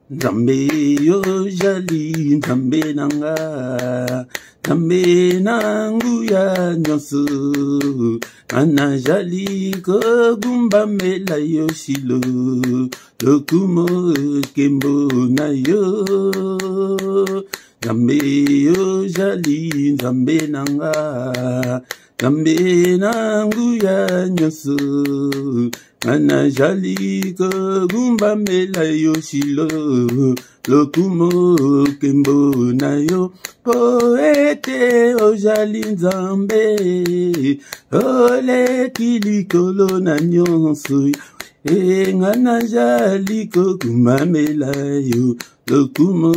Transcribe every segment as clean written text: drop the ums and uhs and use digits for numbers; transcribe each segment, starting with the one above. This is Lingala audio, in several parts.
Nzambe yo jali, Nzambe nanga, Nzambe nangu ya nyonso, ana jali ko gumba mela yo shilo, lokumo kembo na yo. Nzambe yo jali, Nzambe nanga, Nzambe nangu ya nyonso, ana jali ko gumba mela yo shilo, lokumo kembo na yo. Poete ojali Nzambe, ole kilikolo na nyonso, ngana jali ko gumba mela yo, lokumo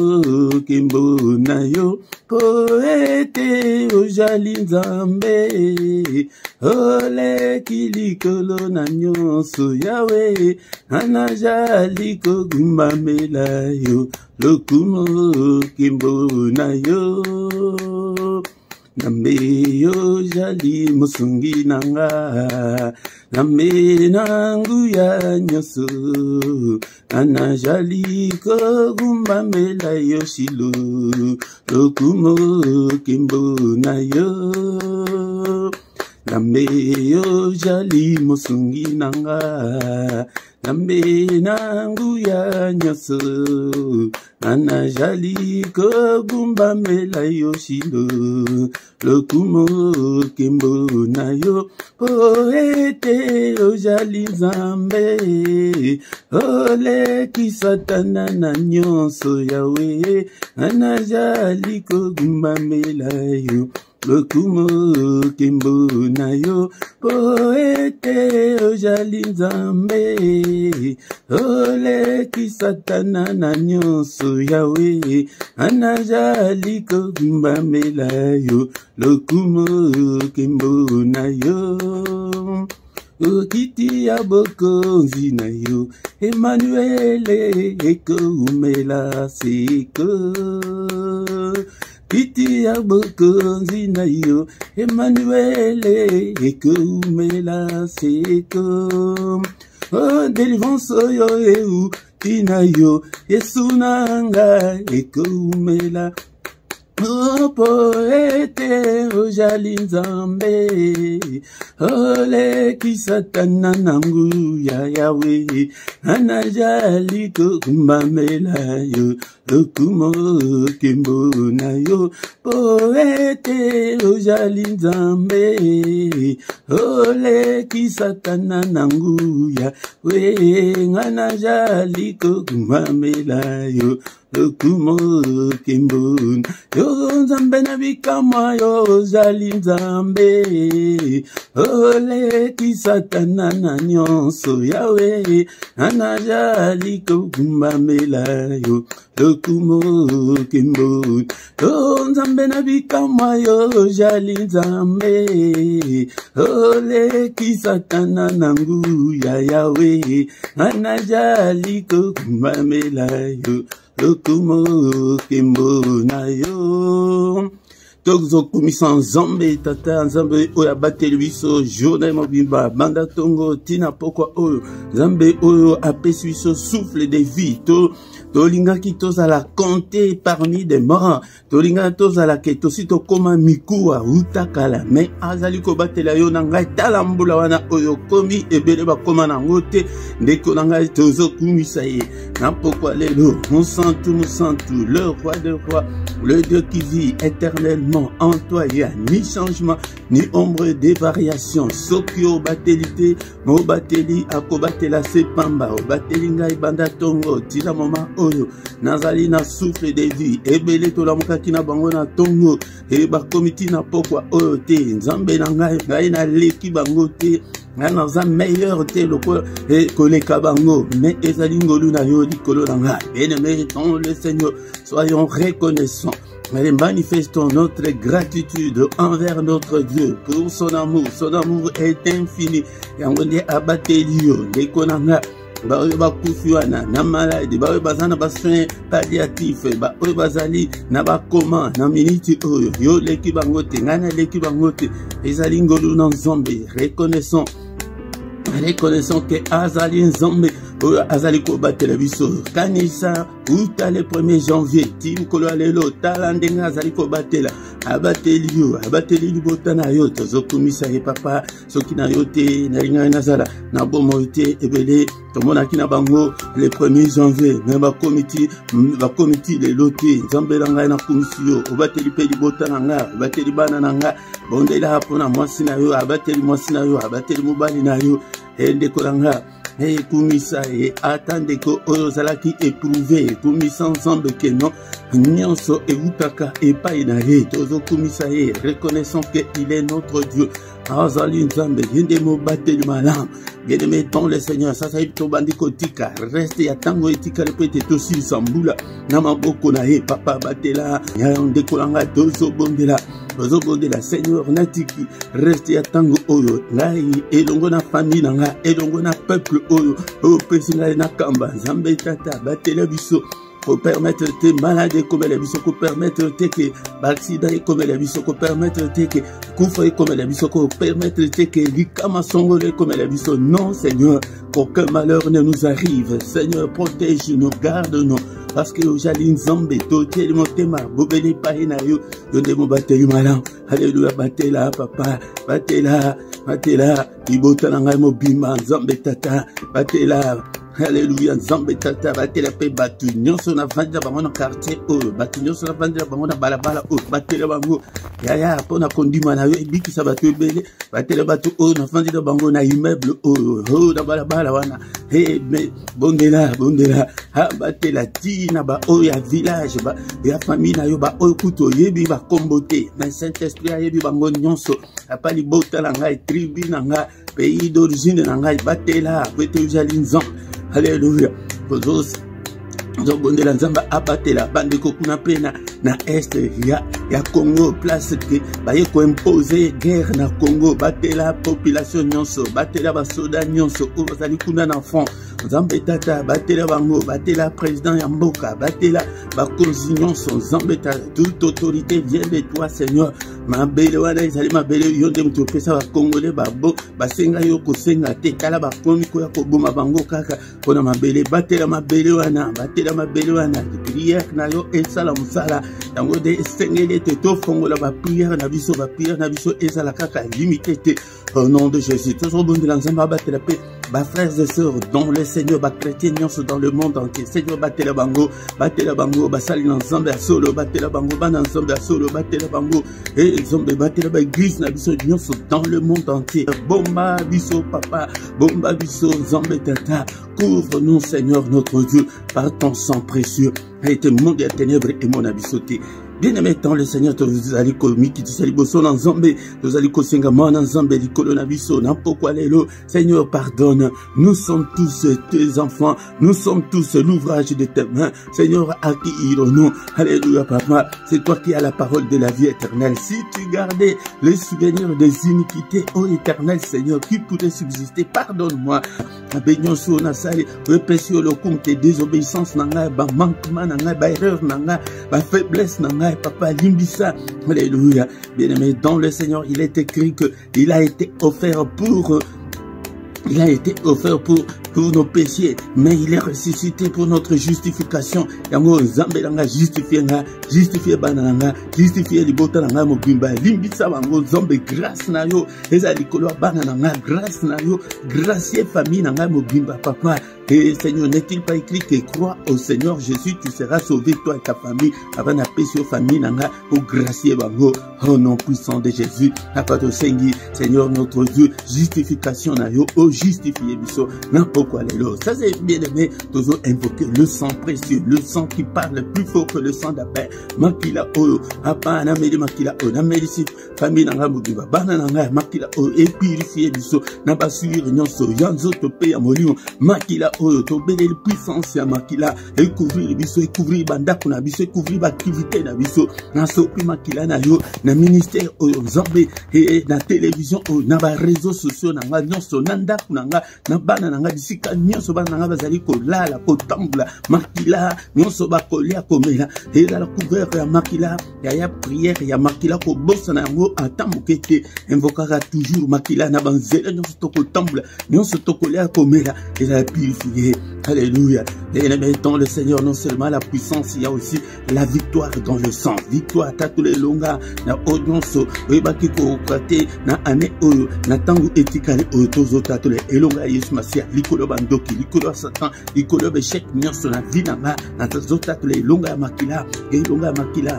kembo na yo. Poete ojali Nzambe, ole kilikolo na nyonso yawe, ngana jali ko gumba mela yo, lokumo kembo na yo. Nzambe yo jali musungi nanga, Nzambe nangu ya nyonso, ana jali ko gumba mela yo shilo, lokumo kembo na yo. Nzambe yo jali musungi nanga, Nzambe nangu ya nyonso, ana jali ko gumba mela yo shilo, lokumo kembo na yo. Poete ojali Nzambe, ole kisatana na nyonso yawe, ana jali ko gumba mela yo, lokumo kembo na yo. Poete ojali Nzambe, ole kisatana na nyonso yawe, ana jali ko gumba mela yo, lokumo kembo na yo. Okiti ya bokonzi na yo, Emmanuele eko umela seko. Kiti ya bokonzi na yo, Emmanuele eko umela seko. Oh, délivrance yo eu tina yo, Yesu nanga eko umela. Oh, poete ojali Nzambe, ole kisatana nangu ya yawe, ana jali ko gumba mela yo, lokumo kembo na yo. Poete ojali Nzambe, ole kisatana nangu ya we, ana jali ko gumba mela yo, lokumo kembo yo. Nzambe na bikama yo ojali Nzambe, ole kisatana na nyonso yawe, ana jali ko gumba mela yo, lokumo kembo yo. Nzambe na bikama yo ojali Nzambe, ole kisatana nangu ya yawe, ana jali ko gumba mela yo, lokumo kembo na yo. Tozo kumisa Nzambe tata, Nzambe oya bateli biso journée mobimba banda tongo tina pokwa oyo, Nzambe oyo apesi biso souffle de vie. Tolinga ki tozala compté parmi des morts, tolinga tozala ke tosi tokoma mikuwa utakala, mais azali ko batela yo na ngai tala mbula wana oyo komi ebele bakoma na ngote, ndeko na ngai tozo kumisa ye. Na pokwa lelo, mon santu, le roi de rois, le Dieu qui vit éternellement en toi, il y a ni changement, ni ombre de variation. Sokyo batelite, mo bateli akobatela sepamba, o bateli ngai banda tongo, tila mama oyo, nazali na souffle de vie, ebele to la mukaki na bango na tongo, e bakomiti na pokwa oyo te, Nzambe na ngai na leki bango te, na za meilleur te loko koleka bango, mais ezali ngolu na yo likolo na ngai. Bien-aimés dans le Seigneur, soyons reconnaissants. Mais manifestons notre gratitude envers notre Dieu pour son amour. Son amour est infini. Et on dit abattelio, les konanga, bakufiwana, na malade, bazana bassoin palliatif, bazali, na bakoma, na miniti oyo, yo leki bangote, ngana leki bangote, ezali ngolu na Nzambe, reconnaissons que Azali Nzambe, azaliko batela biso kanisa uta le 1er janvier tim kolo alelo talandenga azaliko batela abateli libota na yo tozokumisa ye papa soki na yo te na linga nazala na bomo te ebele tomona kina bango le 1er janvier na ba komiti le lote nzambela ngai na komisio obateli pe libota na nga obateli bana na nga bondela hapo na mwasi na yo abateli mwasi na yo abateli mobali na yo ndeko na nga kumisa et attendez que ozalaki éprouvé kumisa ensemble que non nyonso eutaka epai na ye tozo kumisa ye reconnaissons que il est notre Dieu azali nzambe yende mobateli malamu bien aimé dans le Seigneur ça ça to bandiko tika reste ya tango etika le pete to si sambula na maboko na ye papa batela ya ndeko langa tozo bondela Seigneur natiki reste ya tango oyo ngai elongo na famille na nga elongo na peuple oyo pesi ngai na kamba nzambe tata batela biso pour permettre tes malades comme la biso pour permettre que l'accident comme la biso pour permettre que kufa comme la biso pour permettre que likama songole comme la biso non Seigneur qu'aucun malheur ne nous arrive Seigneur protège-nous garde-nous parce que aujourd'hui nzambe totie le motema bobeli paina yo yonde mo bateli malam alléluia batela papa batela ibota na ngai mobima nzambe tata batela Alléluia, nzambe tata batela pe batu nyonso na vanda bango na quartier batu nyonso na vanda bango na balabala batela bango ya pona kondima na yo ebikisa batu ebele batela batu na vanda bango na immeuble na balabala wana mais bondela batela tina ba ya village ba ya famille na yo ba kuto yebi ba kombote na Saint-Esprit yebi bango nyonso apali bota na ngai tribu na ngai pays d'origine na ngai batela bete jali nzambe Alléluia. Zobondela nzamba abatela bandeko kuna pena na est ya Congo place que baye ko imposer guerre na Congo batela population nyonso batela basoda nyonso ozali kuna na fond nzambe tata batela bango batela président ya mboka batela bakonzi nyonso nzambe tata toute autorité vient de toi Seigneur mabele wana ezali mabele yonde mutu pesa ba congolais babo basenga yo kosenga te kala bakomi ko ya koboma bango kaka pona mabele batela mabele wana prière na yo esala musala yango de sengele te to fongola ba prière na biso esala kaka limité te au nom de Jésus toujours bon de l'ensemble batela pe ba frères et sœurs dans le Seigneur ba chrétiens nyonso dans le monde entier Seigneur batela bango basali ensemble solo batela bango bana ensemble solo batela bango et nzombe batela ba église na biso nyonso dans le monde entier bomba biso papa bomba biso nzombe tata couvre-nous Seigneur notre Dieu par ton sang précieux a été monde des ténèbres et mon abisoté. Bien-aimé dans le Seigneur, tu allez commis qui tu boson en Zambé, tu allez kosenga mon en Zambé, l'icône nabiso, n'importe quoi l'élo. Seigneur, pardonne. Nous sommes tous tes enfants. Nous sommes tous l'ouvrage de tes mains. Seigneur, à qui irons-nous? Alléluia, papa. C'est toi qui as la parole de la vie éternelle. Si tu gardais les souvenirs des iniquités, ô éternel Seigneur, qui pourrait subsister, pardonne-moi. Bénion sur Nassali, repêche le compte des désobéissances, nanga, ba manquement, nanga, ba erreur, nanga, ba faiblesse, nanga, papa, limbissa. Alléluia. Bien-aimé, dans le Seigneur, il est écrit que il a été offert pour nos péchés, mais il est ressuscité pour notre justification. Yango Nzambe langa justifié bananga, justifié libota langa mobimba, limbisa bango Nzambe grâce na yo, ezali kolo bananga grâce na yo, gracier famille nanga mobimba papa. Et Seigneur, n'est-il pas écrit que crois au Seigneur Jésus, tu seras sauvé toi et ta famille, avant la péché famille nanga pour gracier bango, au nom puissant de Jésus. Apato Sengi, Seigneur notre Dieu, justification na yo, oh justifié biso, n'importe quoi les lots. Ça c'est bien aimé, toujours invoquer le sang précieux, le sang qui parle plus fort que le sang d'Abel. Makila oyo, apa na meli makila oyo, na meli si famille nanga mugiba, bana nanga makila oyo, et purifier biso, na basur nyonso, yanzo tope ya molio, makila oyo, tobele puissance ya makila, et couvrir biso, et couvrir bandako na biso, et couvrir activité na biso, na sopi makila na yo, na ministère oyo, Nzambe, et na télévision oyo, na ba réseaux sociaux nanga nyonso, na ndako nanga, na bana nanga bisika nyonso bana nanga bazali kolala, kotambula, makila, nyonso bakolia komela, et la couvert ya makila, ya prière ya makila ko bossa na yango atamukete, invokara toujours makila na banzela nyonso toko tambula, nyonso tokolia komela, et la purifier. Alléluia. Bien-aimé, dans le Seigneur, non seulement la puissance, il y a aussi la victoire dans le sang. Victoire, tatule longa, na odonso, oibaki ko okate, na ane oyo, na tangu etikale oyo, tozo tatule, elonga Yesu Masia, likolo bandoki, likolo Satan, likolo beshek nyonso na vida na tozo tatule, elonga makila,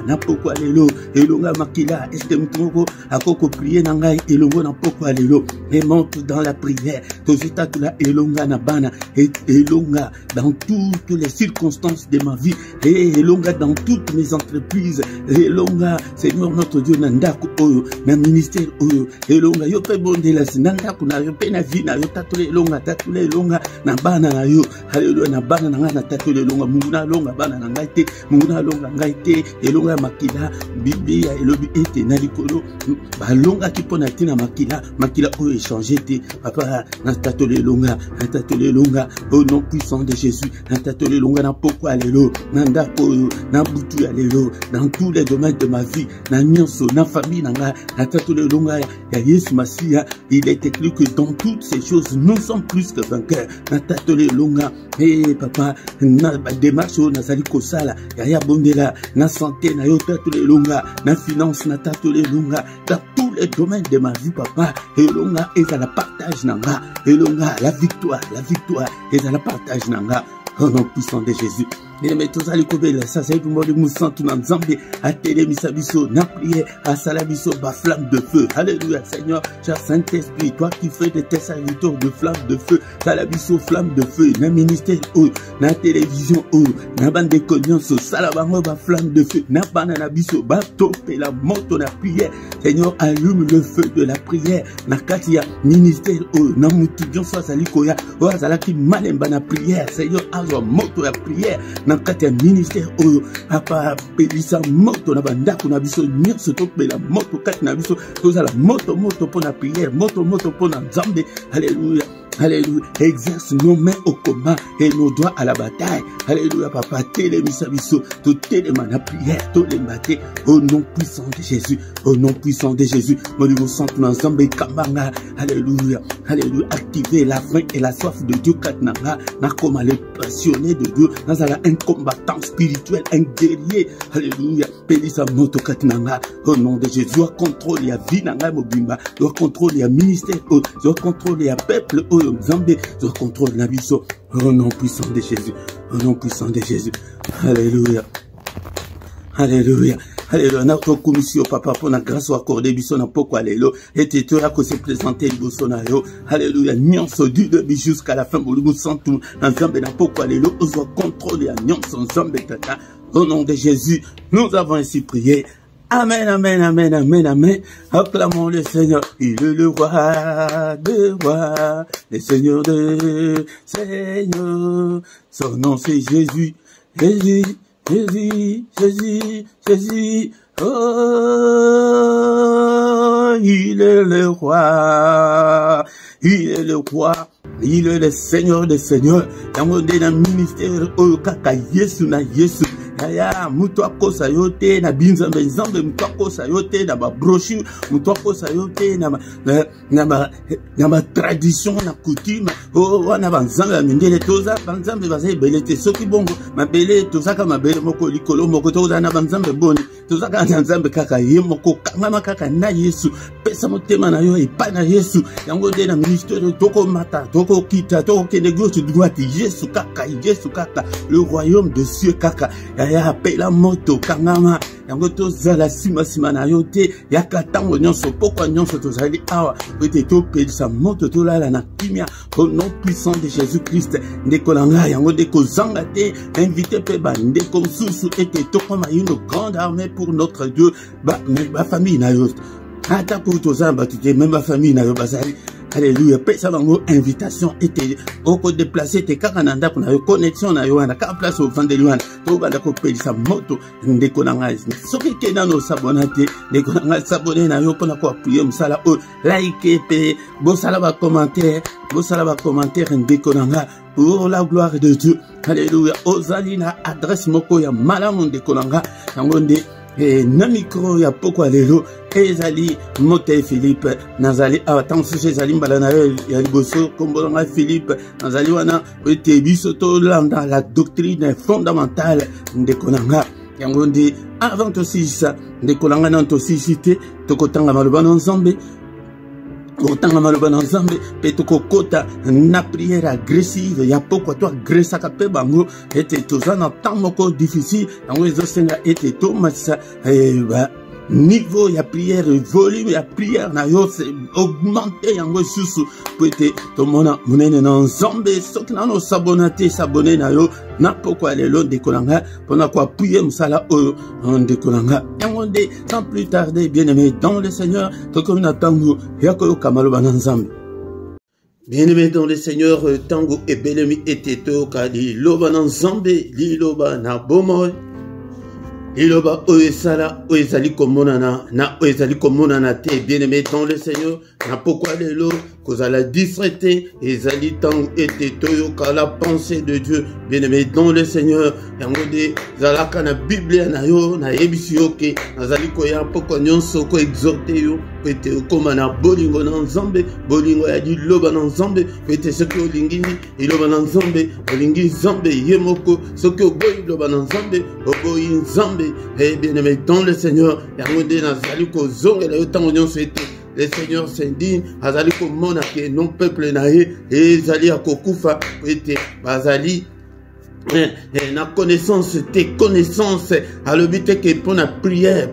na poko alelo, elonga makila, est-ce mtoko, akoko prier na ngai, elongo na poko alelo, et monte dans la prière, tozo tatule, elonga na bana, et elonga dans toutes les circonstances de ma vie, et elonga dans toutes mes entreprises, elonga, Seigneur notre Dieu, nandaku oyo, na ministère oyo, elonga, yo pe bonde la nandaku na yo pe na vie na yo, tatule elonga, na bana na yo, hallelujah, na bana na nga na tatule elonga, munguna longa bana na ngai te, munguna longa ngai te, elonga makila, bibi ya elobi ete na likolo, balonga kipona tina makila oyo échanger te, papa, na tatule elonga, au nom puissant de Jésus, na tatule elonga na poko alelo, na ndako oyo, na butu alelo, dans tous les domaines de ma vie, na nyonso, na famille nanga, na tatule elonga ya Yesu Masia, il est écrit que dans toutes ces choses, nous sommes plus que vainqueurs, na tatule elonga, et papa, na démarche na zali kosala, ya bondela, na santé, na yo tatule elonga, na finance, na tatule elonga, dans tous les domaines de ma vie, papa, elonga, et à la partage nanga, elonga, la victoire, et à la partage nanga, au nom puissant de Jésus. Et mais tous allez couper ça c'est pour moi de moussan tout dans Zambie à télé misabiso na prière à salabiso ba flamme de feu. Alléluia Seigneur, cher Saint-Esprit, toi qui fais de tes serviteurs de flamme de feu, salabiso flamme de feu, na ministère ou na télévision ou na bande de connaissances, salabango ba flamme de feu, na banana biso ba topé la moto na prière. Seigneur, allume le feu de la prière. Na katia ministère ou na mutudion soit salikoya, ou azalaki malemba na prière. Seigneur, azo moto la prière. Dans le ministère, papa, pelisa moto na bandako na biso nyonso to pela moto kati na biso toza la moto pour la prière, moto pour la Nzambe. Alléluia. Alléluia. Exerce nos mains au combat et nos doigts à la bataille. Alléluia, papa. Télémisabiso, tout téléma la prière, tout les matés, au nom puissant de Jésus. Au nom puissant de Jésus. Mon niveau centre dans Zambé Kamanga. Alléluia. Alléluia. Activez la faim et la soif de Dieu. Katnanga. Nakoma les passionnés de Dieu. Nazala un combattant spirituel, un guerrier. Alléluia. Pelisa moto Katnanga. Au nom de Jésus. Doit contrôler la vie nanga mobimba. Doit contrôler le ministère. Doit contrôler le peuple. Zambé, je contrôle la vie au nom puissant de Jésus. Au nom puissant de Jésus. Alléluia. Alléluia. Alléluia. Notre commission, papa, pour la grâce ou accordée, biso na poko alléluia. Et tu as que se présenter biso na yo. Alléluia. Nyonso du début jusqu'à la fin, nous sentons dans Zambé na poko alléluia. On doit contrôler la nyonso Zambé tata. Au nom de Jésus, nous avons ainsi prié. Amen, amen, amen, amen, amen. Acclamons le Seigneur. Il est le roi de rois, le Seigneur de Seigneur. Son nom c'est Jésus, Jésus, Jésus, Jésus, Jésus. Oh, il est le roi. Il est le roi. Il est le Seigneur des Seigneurs. Dans le ministère, oh, kaka Yesu na Yesu. Aya mutu akosa yote na binzambe nzambe mutu akosa yote na ba brochure mutu akosa yote na ma tradition na coutume o wana banzambe mindele toza banzambe bazai belete soki bongo mabele toza ka mabele moko likolo moko toza na banzambe boni toza ka nzambe kaka ye moko kama kaka na Yesu pesa motema na yo epa na Yesu yango de na ministère toko mata toko kita toko kende gauche droite Yesu kaka le royaume de Dieu kaka ya apela moto kangama yango tozala sima na yote yakatango nyonso pokwa nyonso tozali awa ete topelisa moto tolala na kimia au nom puissant de Jésus-Christ ndeko nanga yango ndeko zanga te invité pe ba ndeko susu ete tokoma une grande armée pour notre Dieu ba famille na yo ata pour tozamba tuté même ba famille na yo bazali. Alléluia. Pesa bango invitation était au ko déplacer te kaka na ndako na yo connexion na yo wana ka place au vent de luana to banda ko pelisa moto ndeko na ngai soki ke na no sabonate ndeko na ngai sabone na yo pona ko appuyer musala o like pe bo sala ba commentaire ndeko na ngai pour la gloire de Dieu. Alléluia. Ozali na adresse moko ya malamu ndeko na ngai yango nde na micro ya poko alelo ezali mote Philippe nazali attends chez Zalim Balanael ya liboso kombolanga Philippe nazali wana ete biso to landa la doctrine fondamentale ndekonanga yango ndi avant aussi ça ndekolanga na tosicité tokotanga maloba na Nzambe otanga maloba na Nzambe pe tokokota na prière agressive ya pokwa to agressaka pe bango ete tozana temps moko difficile yango ezosenga ete tomatisa niveau ya prière volume ya prière na yo c'est augmenter yango susu po ete tomona monene na Nzambe soki nano sabone na yo na pokwa lelo ndekolanga pona ko appuyer musala oyo ndekolanga yango nde sans plus tarder bien aimé dans le Seigneur tokomina tango ya koyoka maloba na Nzambe. Bien-aimé dans le Seigneur, tango ebelemi eteto kali loba na Nzambe liloba na bomoi liloba oesala oezali komonana na oezali komonana te bien-aimé dans le Seigneur na pourquoi lelo kozala distraité ezali tango eteto yoka la pensée de Dieu bien-aimé dans le Seigneur yango de zalaka na Bible na yo na yebisi yo ke nazali koya poko nyonso ko exhorter yo pete okoma na bolingo na Nzambe bolingo ya liloba na Nzambe pete soki olingi liloba na Nzambe olingi Nzambe ye moko soki oboyi liloba na Nzambe oboyi Nzambe et bien-aimé dans le Seigneur yango de nazali kozongela yo tango nyonso ete le Seigneur s'indigne azali komona ke non peuple na ye ezali akokufa ete bazali na connaissance te connaissance alobi te ke pona prière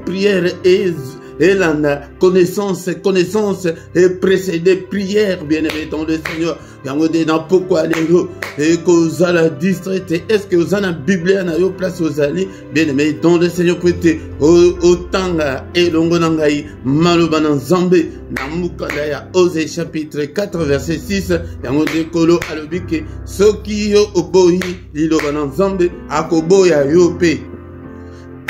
et la connaissance et précédée prière bien-aimé dans le Seigneur yango de na pourquoi lelo et kozala distraité est-ce que ozana Bible na yo place ozali bien-aimé dans le Seigneur prêté otanga elongo na ngai maloba na Nzambe na mukanda ya Osée chapitre 4 verset 6 yango de kolo alobi ke soki yo oboyi liloba na Nzambe akoboya yo pe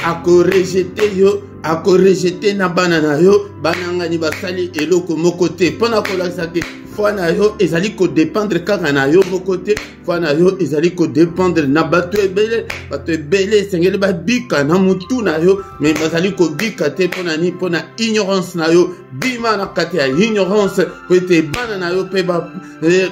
akorejete yo akorejete na banana yo bananga ni basali eloko moko te pona kolakisa ke foi na yo ezali ko dépendre kaka na yo moko te foi na yo ezali ko dépendre na bato ebele sengeli babika na mutu na yo mais bazali ko bika te pona ni pona ignorance na yo bima na kati ya ignorance po ete bana na yo pe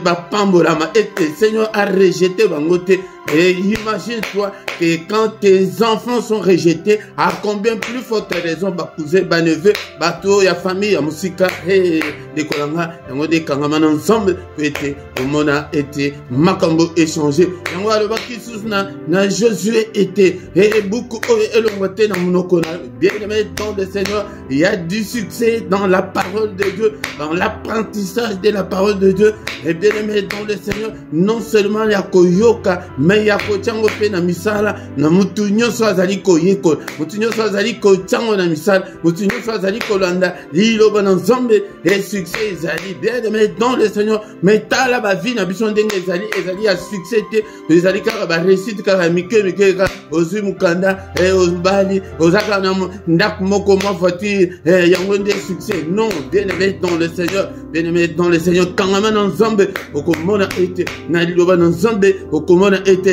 bapambolama ete Seigneur a rejeté bango te. Et imagine-toi que quand tes enfants sont rejetés, à combien plus forte raison, ba cousin, ba neveu, ba to ya famille, ya musika, de kolanga, yango de kangama ensemble, peut-être, au monde a été makambo échangé. Yango a le baki sous na Josué était, et beaucoup, et l'ongote na monoko na, bien aimé dans le Seigneur, il y a du succès dans la parole de Dieu, dans l'apprentissage de la parole de Dieu, et bien aimé dans le Seigneur, non seulement il y a koyoka, mais ya kochango pe na misala na mutu nyonso azali koyeko mutu nyonso azali kochango na misala mutu nyonso azali kolanda liloba na Nzambe et succès ezali bien aimé dans le Seigneur mais tala ba vie na biso ndenge ezali ya succès te ezali kaka ba réussite kaka mike ka ozwi mukanda ozbali ozaka na ndak moko mo voiture yango nde succès non bien aimé dans le Seigneur bien aimé dans le Seigneur kangama na Nzambe okomona ete na liloba na Nzambe okomona ete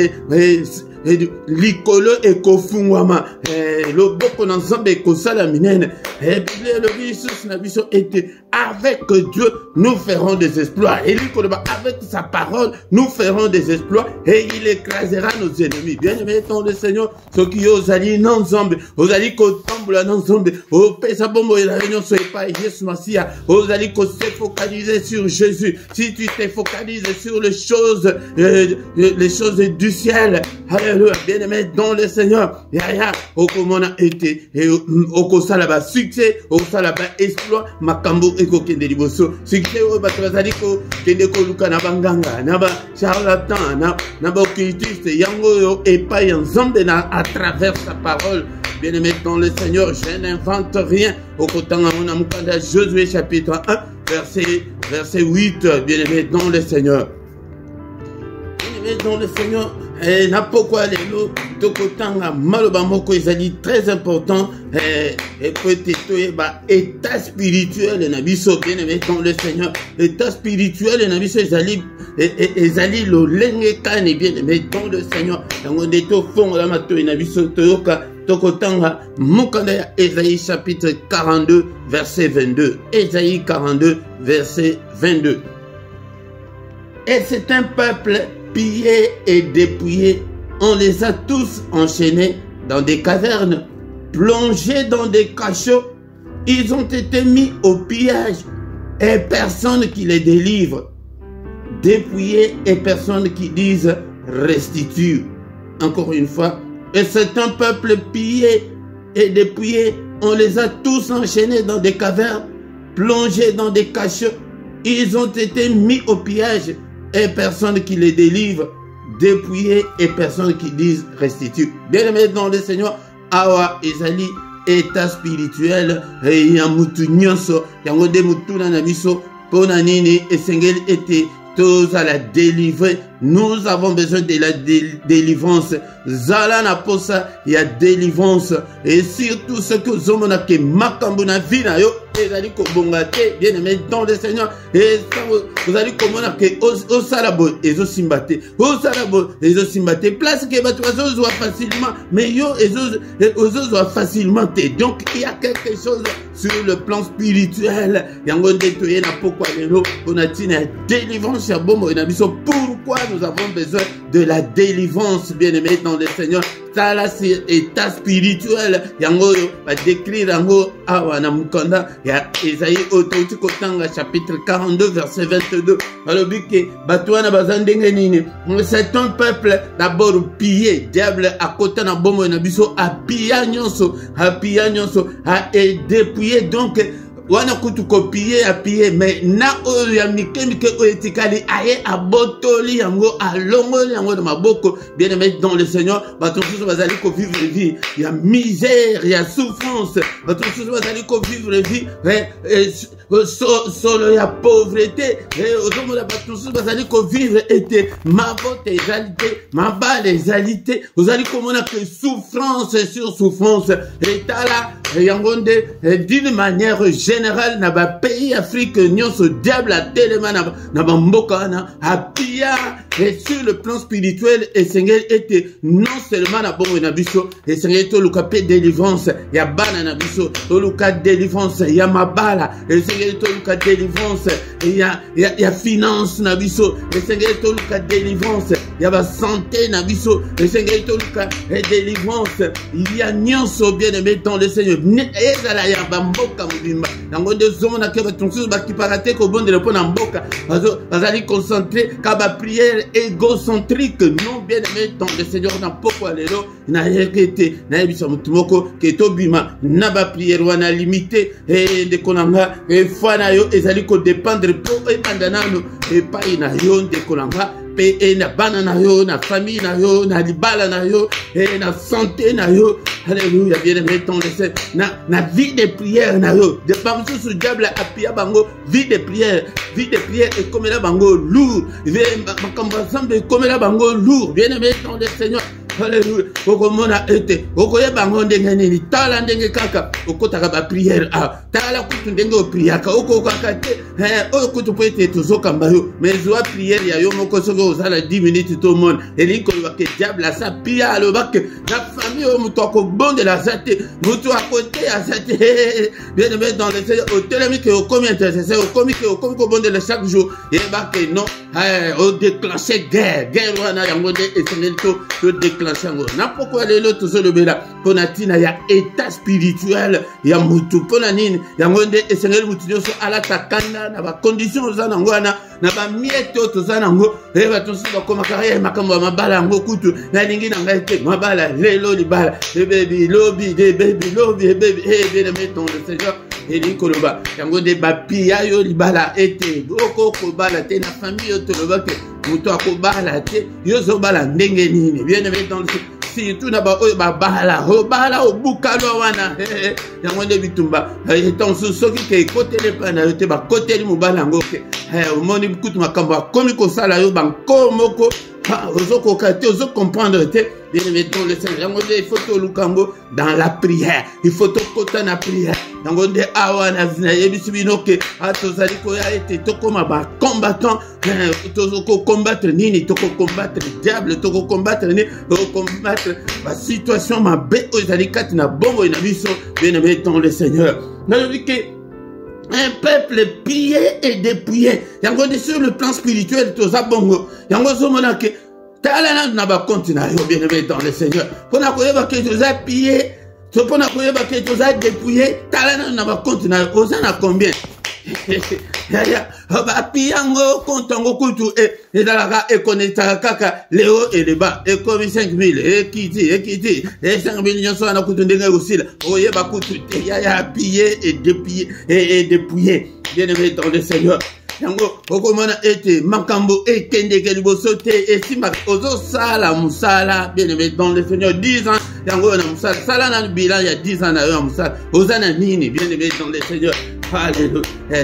likolo ekofungwama loboko na Nzambe ekosala minene Bible elobi lisusu na biso ete avec Dieu nous ferons des exploits et avec sa parole nous ferons des exploits et il écrasera nos ennemis bien aimé dans le Seigneur soki ozali na Nzambe ozali kotambola na Nzambe opesa bombo ya réunion so epai Jésus Masia ozali ko se focaliser sur Jésus si tu te focalises sur les choses du ciel alléluia bien aimé dans le Seigneur yaya okomona ete okosala ba succès okosala ba exploit makambo ekokende liboso succès o bato bazali ko kende ko luka na banganga na ba charlatan na ba occultiste yango yo epai ya Nzambe na à travers sa parole bien aimé dans le Seigneur je n'invente rien okotanga mona mukanda Josué chapitre 1 verset 8 bien aimé dans le Seigneur bien aimé dans le Seigneur na pourquoi les lots tokotanga maloba moko ezali très important et peut-être état spirituel na biso bien aimé dans le Seigneur état spirituel na biso ezali lolenge kane bien aimé dans le Seigneur yango nde tofongola matoi na biso toyoka tokotanga mukanda ya Ésaïe chapitre 42 verset 22 Ésaïe 42 verset 22 et c'est un peuple pillés et dépouillés, on les a tous enchaînés dans des cavernes, plongés dans des cachots. Ils ont été mis au pillage et personne qui les délivre. Dépouillés et personne qui dise restitue. Encore une fois, et c'est un peuple pillé et dépouillé, on les a tous enchaînés dans des cavernes, plongés dans des cachots. Ils ont été mis au pillage et personne qui les délivre, dépouillés et personne qui disent restitue. Bien aimé dans le Seigneur, awa ezali état spirituel et yamutu nyonso yango de mutuna na biso pona nini esengeli ete tous à la délivrer. Nous avons besoin de la délivrance. Zala na posa ya délivrance et surtout ce que zomona ke makambo na vie na yo ezali kobonga te bien aimé dans le Seigneur et vous allez komona ke au salabo ezo simbate au salabo ezo simbate place que bato bazozwa facilement mais yo ezozwa facilement te donc il y a quelque chose sur le plan spirituel yango nde toye na pokwa lelo ona tina délivrance ya bombo na biso. Pourquoi nous avons besoin de la délivrance bien aimé dans le Seigneur? Ça là c'est état spirituel yango va décrire yango awa na mukanda ya Esaïe otouti kotanga chapitre 42 verset 22 alobi ke batwana bazandenge nini c'est un peuple d'abord pillé diable a kota na bombo na biso a pilla nyonso a dépouillé donc wana kutu kopiye apiye mais na oyo ya mikemike oyo etikali aye abotoli yango alongoli yango na maboko bien aimé dans le Seigneur bato mosusu bazali ko vivre vie ya misère ya souffrance bato mosusu bazali ko vivre vie solo ya pauvreté ozomona bato mosusu bazali ko vivre ete mabote ezalité mabale ezalité ozali komona que souffrance sur souffrance etala yango nde d'une manière général na ba pays Afrique nyonso diable a tellement na ba mboka na apia et sur le plan spirituel et Seigneur était non seulement na bongo na biso et Seigneur to luka pe délivrance ya bana na biso to luka délivrance ya mabala et Seigneur to luka délivrance ya finance na biso et Seigneur to luka délivrance ya ba santé na biso et Seigneur to luka délivrance il y a nyonso bien aimé dans le Seigneur ezala ya ba mboka mobimba yango nde zomona ke bato mosusu bakiparate kobondela mpo na mboka bazali concentré ka baprière égocentrique non bien aimé dans le Seigneur na pokwa lelo nayeke te nayebisa motu moko ke tobima na baprière wana limité ndeko na nga foi na yo ezali kodépendre mpo ebanda nano epai na yo ndeko na nga pe na bana na yo na famille na yo na libala na yo na santé na yo alléluia bien aimé dans le Seigneur na vie de prière na yo de par sous diable apia bango vie de prière et comme la bango lourd makambo ensemble comme la bango lourd bien aimé dans le Seigneur. Alléluia. Okomona ete okoyeba ngo ndenge nini tala ndenge kaka okotaka ba prière tala kutu ndenge o priaka okokaka te oyo kutu po ete tozokamba yo mais zwa prière ya yo moko soko ozala 10 minutes to monde eliko ke diable asa pia alobake na famille o muto akobondela zate muto akote azate bien aimé dans le Seigneur otelemi ke okomi intercesseur okomi kobondela chaque jour et bake non o déclencher guerre wana yango de Seigneur to déclencher na pourquoi lelo tozolobela pona tina ya état spirituel ya mutu pona nini yango nde Seigneur mutu nyonso alata kanda na ba conditions ozana ngwana na ba mieto tozana ngo bato nsusu bakoma kare makambo ya mabala yango kutu na lingi na ngai te mabala lelo libala baby lobby bien aimé dans le Seigneur eli koloba yango nde bapia yo libala ete okokobala te na famille yo toloba ke mutu akobala te yo zobala ndenge nini bien aimé dans le surtout na ba oyo babala obukalo wana yango nde bitumba etant soki ke kotele pa na yo te bakoteli mobala yango ke omoni kutu makambo akomi kosala yo bankomoko Ozo comprendre, bien-aimé dans le Seigneur. Il faut que Lukango dans la prière. Il faut que tu la prière. Dans le awana zinayebi atozali ko ya ete tokoma ba combattant tozoko combattre nini toko combattre le diable toko combattre ni toko combattre la situation ma be ozali kati na bongo na biso bien-aimé dans le Seigneur. Dans le que un peuple pillé et dépouillé. Yango sur le plan spirituel toza bongo. Yango zomona ke talana na ba continent bien-aimé dans le Seigneur. Pona koyeba ke toza pillé. Sopona koyeba ke toza dépouillé, talana na ba continent ozana combien? Ba piyango kontango kutu ezalaka ekonekta kaka le haut et le bas ekomi 5000 ekiti 5000 nyonso na kutu ndenge osila oyeba kutu ya pillé et dépouillé bien-aimé dans le Seigneur. Yango okomona ete makambo ekendeke liboso te esima ozo sala musala bien-aimé dans le Seigneur 10 ans yango na musala sala na bilan ya 10 ans na yo musala ozana nini bien-aimé dans le Seigneur. Alléluia.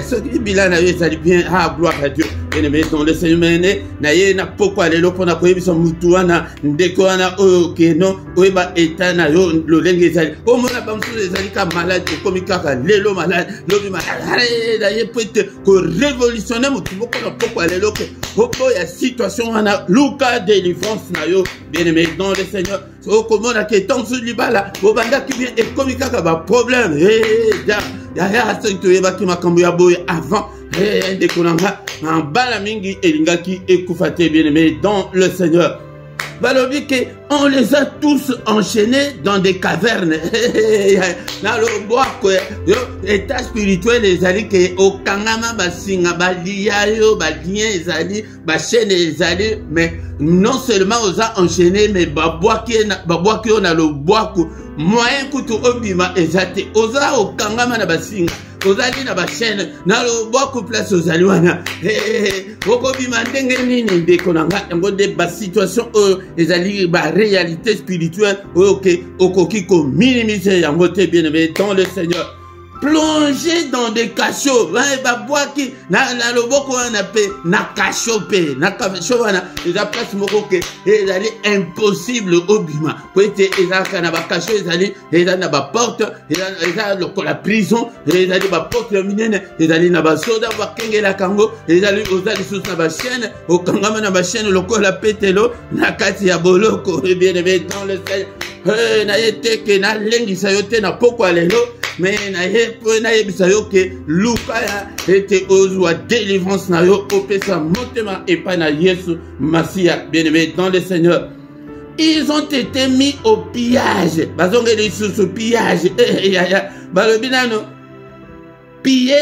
Ce qui bilan na yo ça dit bien gloire à Dieu bien-aimé dans le Seigneur mene na ye na poko alelo pona koyebisa mutu wana ndeko wana oyo keno oyeba eta na yo lolenge ezali omona bamsusu ezali ka malade komi kaka lelo malade lobi malade da ye peut ko révolutionner mutu boko na poko alelo ke poko ya situation wana luka délivrance na yo bien-aimé dans le Seigneur. Okomona ke tonsu libala obanda ki bien ekomi kaka ba problème ya toyeba ki makambo ya boye avant ndekolanga mbala mingi elingaki ekufate bien-aimé dans le Seigneur. Balobi ke on les a tous enchaînés dans des cavernes. Dans le bois yo état spirituel ezali ke okangama basinga balia yo balien ezali ba chaîne ezali mais non seulement on a enchaîné mais babwaki on a le bois moyen kutu obima ezate oza okangama na basinga ozali na ba chaîne na lo boku place ozali wana okobima ndenge nini ndeko nanga ngo de ba situation ezali ba réalité spirituelle oké okoki ko minimiser yango te bien-aimé dans le Seigneur. Plonger dans des cachots, babwaki na loboko wana pe na cachot pe na cachot wana eza place moko ke ezali impossible obima po ete ezaka na ba cachot ezali eza na ba porte eza lokola prison ezali ba porte minene ezali na ba soda bakengela kango ezali ozali sous na ba chaîne okangama na ba chaîne lokola petelo na kati ya boloko bien-aimé dans le Seigneur. Na yete ke na lengisa yote na poko alelo mais na yebisa yo ke luka ya ete ozwa délivrance na yo opesa motema epa na Yesu Masia bien-aimé dans le Seigneur. Ils ont été mis au pillage bazongeli sous pillage balobinano pillé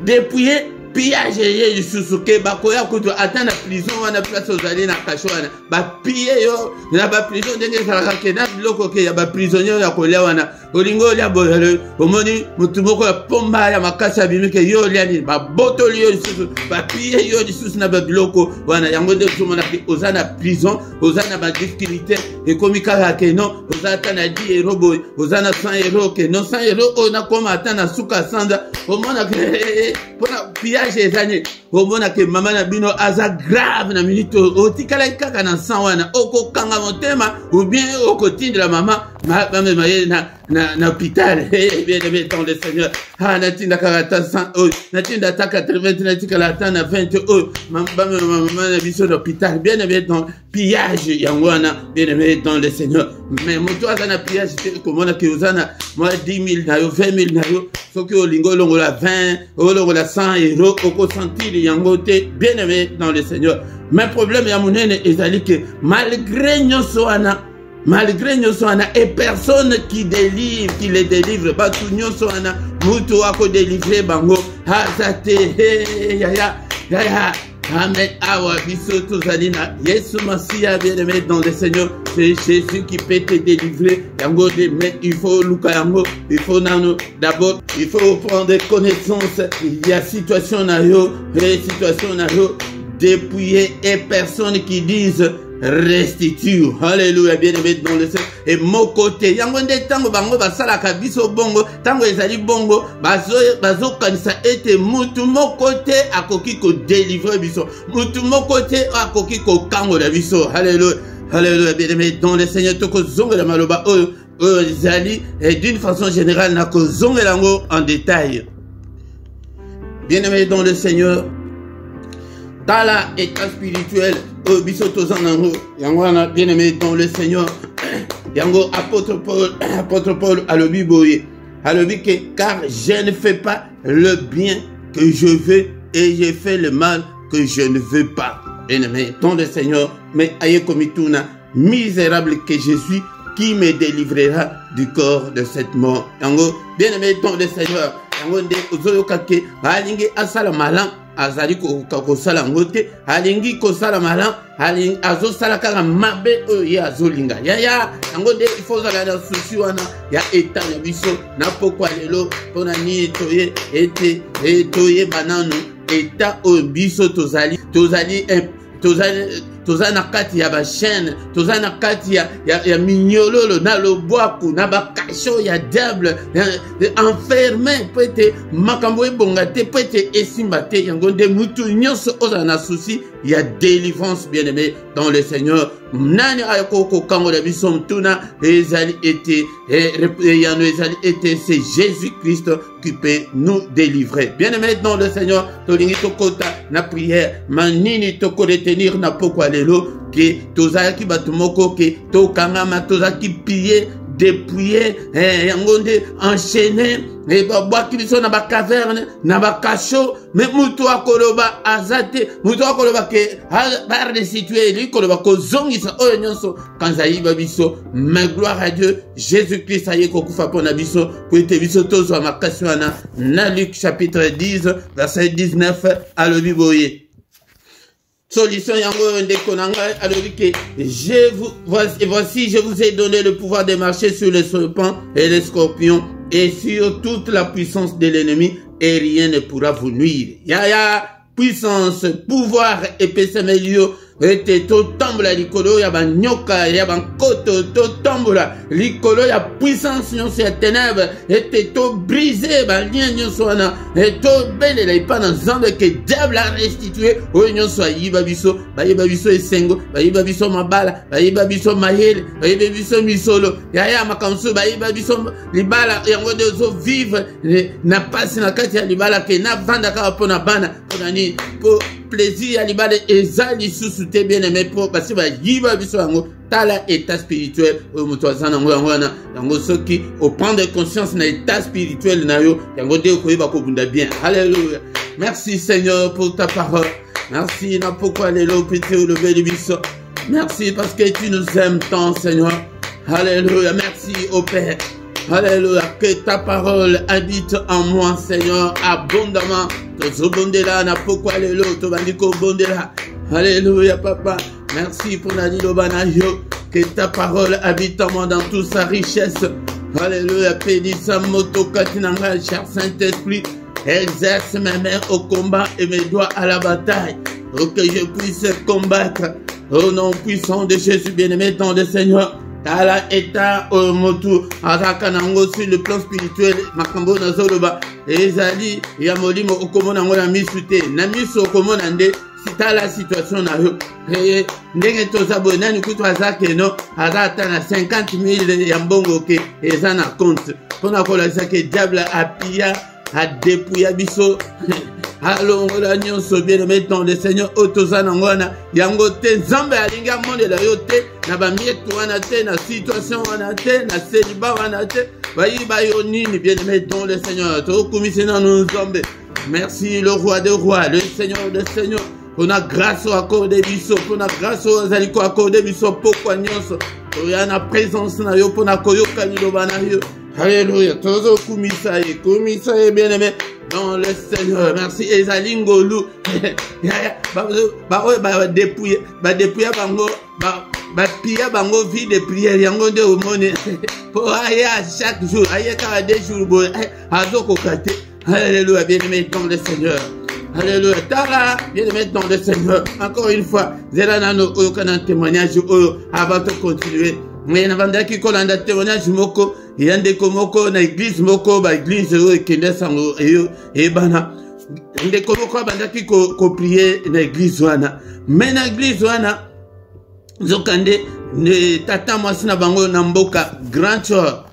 dépouillé pillage ye sous ke bakoya kutu atana prison wana place ozali na kasho wana ba piller yo na ba prison ndenge salaka ke na biloko ke ya ba prisonnier ya kolia wana olingo lia boyale omoni mutu moko ya pomba ya makasa bimike yo lia ni ba botoli yo sous ba piller yo sous na ba biloko wana yango de tumona ke ozana prison ozana ba difficulté et komika ya ke non ozata na 10 € boy ozana 100 € ke non 100 € ona koma atana suka sanda omona ke pona pillage ezani omona ke mama na bino aza grave na minute otikala kaka na sang wana okokanga motema ou bien okotindela mama na hôpital bien-aimé dans le Seigneur. Natinda karata 100 natinda ta 80 natika la ta na 20 maman na biso d'hôpital bien-aimé dans pillage yangwana bien-aimé dans le Seigneur. Mais moto azana pillage komona ke uzana moi 10 000 na yo 20 000 na yo soki olingo longola 20 olongola 100 € oko sentir yango te bien-aimé dans le Seigneur. Mais problème ya munene ezali ke malgré nyonso wana et personne qui les délivre batu nyonso wana mutu wako délivrer bango hazate ya amen awa biso tozali na Yesu Masia bien-aimé dans le Seigneur. C'est Jésus qui peut te délivrer yango de mais il faut luka yango il faut nano d'abord il faut prendre connaissance il y a situation na yo dépouillé et personne qui disent restitue. Alléluia, bien-aimé dans le Seigneur. Et mon côté, yango nde tango bango basala kabiso bongo, tango ezali bongo, bazo kanisa ete mutu mon côté akoki ko délivrer biso. Mutu mon côté akoki ko kango la biso. Alléluia. Alléluia, bien-aimé dans le Seigneur. Toko zonga la maloba ezali et d'une façon générale nako zonga lango en détail. Bien-aimé dans le Seigneur. Dans l'état spirituel, biso tozanango, yango ana bien-aimé dans le Seigneur, yango apôtre Paul a le biboye, a le que car je ne fais pas le bien que je veux et je fais le mal que je ne veux pas. Bien-aimé dans le Seigneur, mais aye komituna, misérable que je suis, qui me délivrera du corps de cette mort. Yango bien-aimé dans le Seigneur, yango nde ozoyokake, alingi asala malan. Azali ko sala ngote alingi ko sala malan alingi azo sala kaka mabe oyo azolinga ya yango de il faut zala na susi wana ya eta na biso na pokwa lelo pona ni toye ete toye bananu eta o biso tozali na kati ya ba chaîne, toza na kati ya mignololo na lobwaku na ba kasho ya diable enfermé peut-être makambo ebongate peut-être esimbate yango de mutu nyonso oza na souci ya délivrance bien-aimé dans le Seigneur. Nani ayoko kango la biso mtuna ezali été yano ezali été c'est Jésus-Christ qui peut nous délivrer. Bien-aimé dans le Seigneur, tolingi tokota na prière manini toko retenir na pokwa lelo ke tozaki batumoko ke tokangama tozaki piller dépouiller yangonde enchaîné et babwaki biso na ba caverne na ba cacho mais mutu akoloba azate mutu akoloba ke ba restituer li koloba ko zongisa oyo nyonso kanzayi babiso. Mais gloire à Dieu, Jésus-Christ aye kokufa pona biso po ete biso tozwa makasi wana na Luc chapitre 10 verset 19 alobi boye. Solution yango ndeko nanga alobi ke voici je vous ai donné le pouvoir de marcher sur les serpents et les scorpions et sur toute la puissance de l'ennemi et rien ne pourra vous nuire. Ya puissance, pouvoir epesemelio ete to tambola likolo ya banyoka ya bankoto to tambola likolo ya puissance nyonso ya ténèbres ete to briser balien nyonso wana eto belela ipana nzambe ke diable a restitué oyo nyonso ayiba biso esengo bayiba biso mabala bayiba biso mayele bayiba biso misolo yaya makamso bayiba biso libala yango dezo vivre na pasi na kati ya libala ke na vanda kaka pona bana pona ni po plaisir ya libala ezali susu te bien-aimé po parce ba yiba biso yango tala état spirituel o moto azana ngo yango wana yango soki au prendre conscience na état spirituel na yo yango de ko yeba ko bunda bien. Alléluia. Merci Seigneur pour ta parole. Merci na pourquoi les lopité le bel biso. Merci parce que tu nous aimes tant Seigneur. Alléluia. Merci au Père. Alléluia, que ta parole habite en moi, Seigneur, abondamment. Alléluia, Papa. Merci pour la Banayo. Que ta parole habite en moi dans toute sa richesse. Alléluia, Pédissa Moto Katinanga, cher Saint-Esprit. Exerce mes mains au combat et mes doigts à la bataille. Pour que je puisse combattre. Au nom puissant de Jésus, bien-aimé dans le Seigneur. Tala eta motu azakanango sur le plan spirituel makambo na zoloba ezali ya molimo okomona ngona misute na miso okomona nde sitala situation na yo ndenge tozabo nani kutu azake no azata na 50,000 ya mbongo ke eza na compte pona kola zake diable apia a dépouillé biso alongola nyonso bien-aimé dans le Seigneur otozana ngona yango te nzambe alinga monde la yo te na bamietu wana te na situation wana te na célibat wana te bayiba yo nini bien-aimé dans le Seigneur tokumisena nzambe. Merci le roi des rois, le Seigneur des seigneurs. On a grâce au accord de biso, on a grâce aux aliko accord de biso pourquoi nyonso oyana présence na yo pona koyoka niloba na yo. Alléluia. Tozo kumisaye bien-aimé dans le Seigneur. Merci Ezalingolu. Ba dépouiller bango ba pia bango vie de prière yango de omone pour aller à chaque jour, aller 2 jours boy azoko kate. Alléluia, bien-aimé dans le Seigneur. Alléluia. Tala, bien-aimé dans le Seigneur. Encore une fois, Zelanano, un témoignage avant de continuer. Mais avant de kolanda témoignage moko, yande komoko na église moko, ba église kende sango et bana. Nde komoko bandaki ko prier na église wana. Mais na église wana zokande ne tata mwasi na bango na mboka grand chor.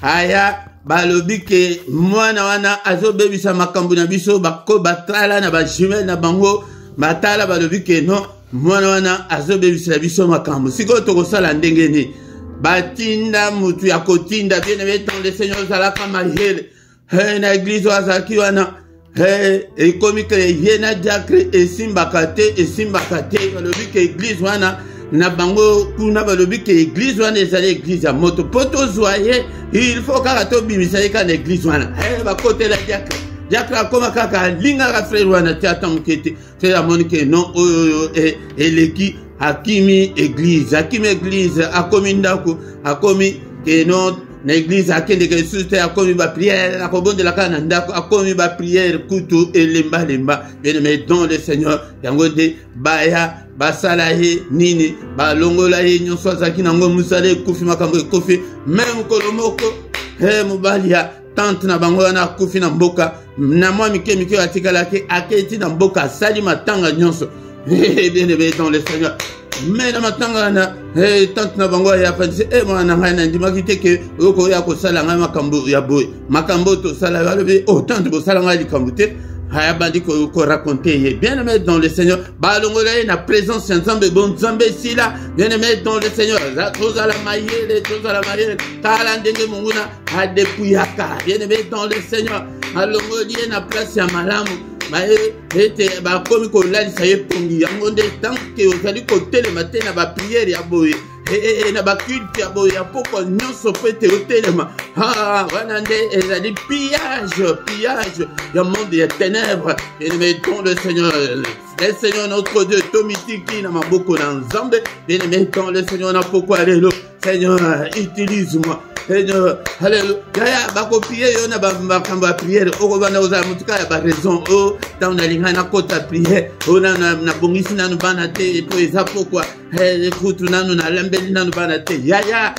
Aya balobi ke mwana wana azobebisa makambo na biso bako batala na ba jumelle na bango batala balobi ke non mwana wana azobebisa biso makambo. Siko tokosala ndenge ni batinda mutu ya kotinda bien-aimé dans le Seigneur zalaka mahele na église wazaki wana ekomi ke yena diacre esimbaka te balobi ke église wana na bango kuna balobi ke église wana ezali église ya moto po tozwa ye il faut kaka tobimisa ye ka na église wana bakotela diacre akoma kaka alingaka frère wana te ata moke te frère amoni ke non oyo eleki akimi église akomi ndako akomi ke non na église akende ke suste akomi ba prière akobondela kana ndako akomi ba prière kutu elemba bien-aimé dans le Seigneur yango de baya basala ye nini balongola ye nyonso azaki nango musala ekufi makambo ekufi même kolomoko mobalia tante na bango wana akufi na mboka na mwa mike atikalaki aketi na mboka asali matanga nyonso bien-aimé dans le Seigneur. Mais na matanga na tante na bango ya pandise mwana ngai na ndimaki te ke oko ya kosala ngai makambo ya boy makambo to sala balobi tante bo sala ngai likambo te haya bandi ko raconter ye bien-aimé dans le Seigneur balongola na présence ya Nzambe bon Nzambe sila bien-aimé dans le Seigneur tozala mayele tala ndenge munguna adepuyaka bien-aimé dans le Seigneur alongoli na place ya malamu ete bakomi kolalisa ye pongi yango nde tanke ozali kotelema te na bapriere ya boye na baculte ya boye ya pokwa nyonso po ete otelema wana nde ezali pillage ya monde ya ténèbres bien-aimé dans le Seigneur notre Dieu tomitiki na maboko na Nzambe bien-aimé dans le Seigneur na pokwa lelo Seigneur utilise-moi Seigneur, alléluia. Bakopie yo na makambo ya prière. Okobana oza mutuka ya ba raison. Dans na linga na kota prière. Na bongisi nanu bana te po eza pokwa. Écoute nanu na lambeli nanu bana te. Yaya.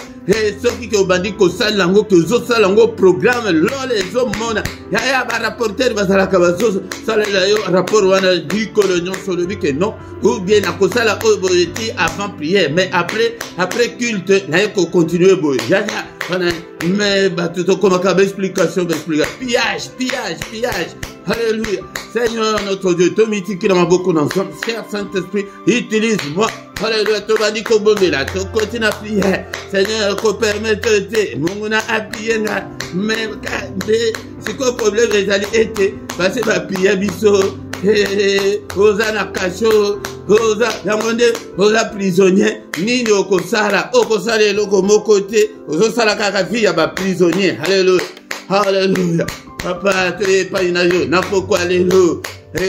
Soki ke obandi ko sala ngo ke zo sala ngo programme lole zo mona. Yaya ba rapporteur bazalaka bazo sala yo rapport wana di colonion solo bi ke non. Ou bien na ko sala oboyeti avant prière mais après culte na ko continuer boy. Yaya. Mais tout comme explication, pillage. Alléluia. Seigneur notre Dieu, Tomiti qui m'a beaucoup d'ensemble, cher Saint-Esprit, utilise-moi. Alléluia, tu vas dire qu'on là, tu continues à prier. Seigneur, qu'on permette de mon à prier, mais c'est quoi le problème, les alliés étaient, parce que ma prière, biso. Oza na kasho oza prisonnier nini okosala eloko moko te ozosala kaka vie ya ba prisonnier. Alléluia papa te epai na yo na pokwa lelo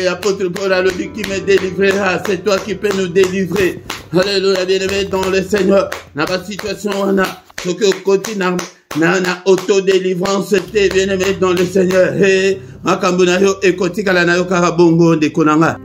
apôtre Paul alobi qui me délivrera, c'est toi qui peux nous délivrer. Alléluia bien-aimé dans le Seigneur na ba situation wana soki okoti na auto-délivrance te bien-aimé dans le Seigneur makambo na yo ekotikala na yo kaka bongo ndeko nanga.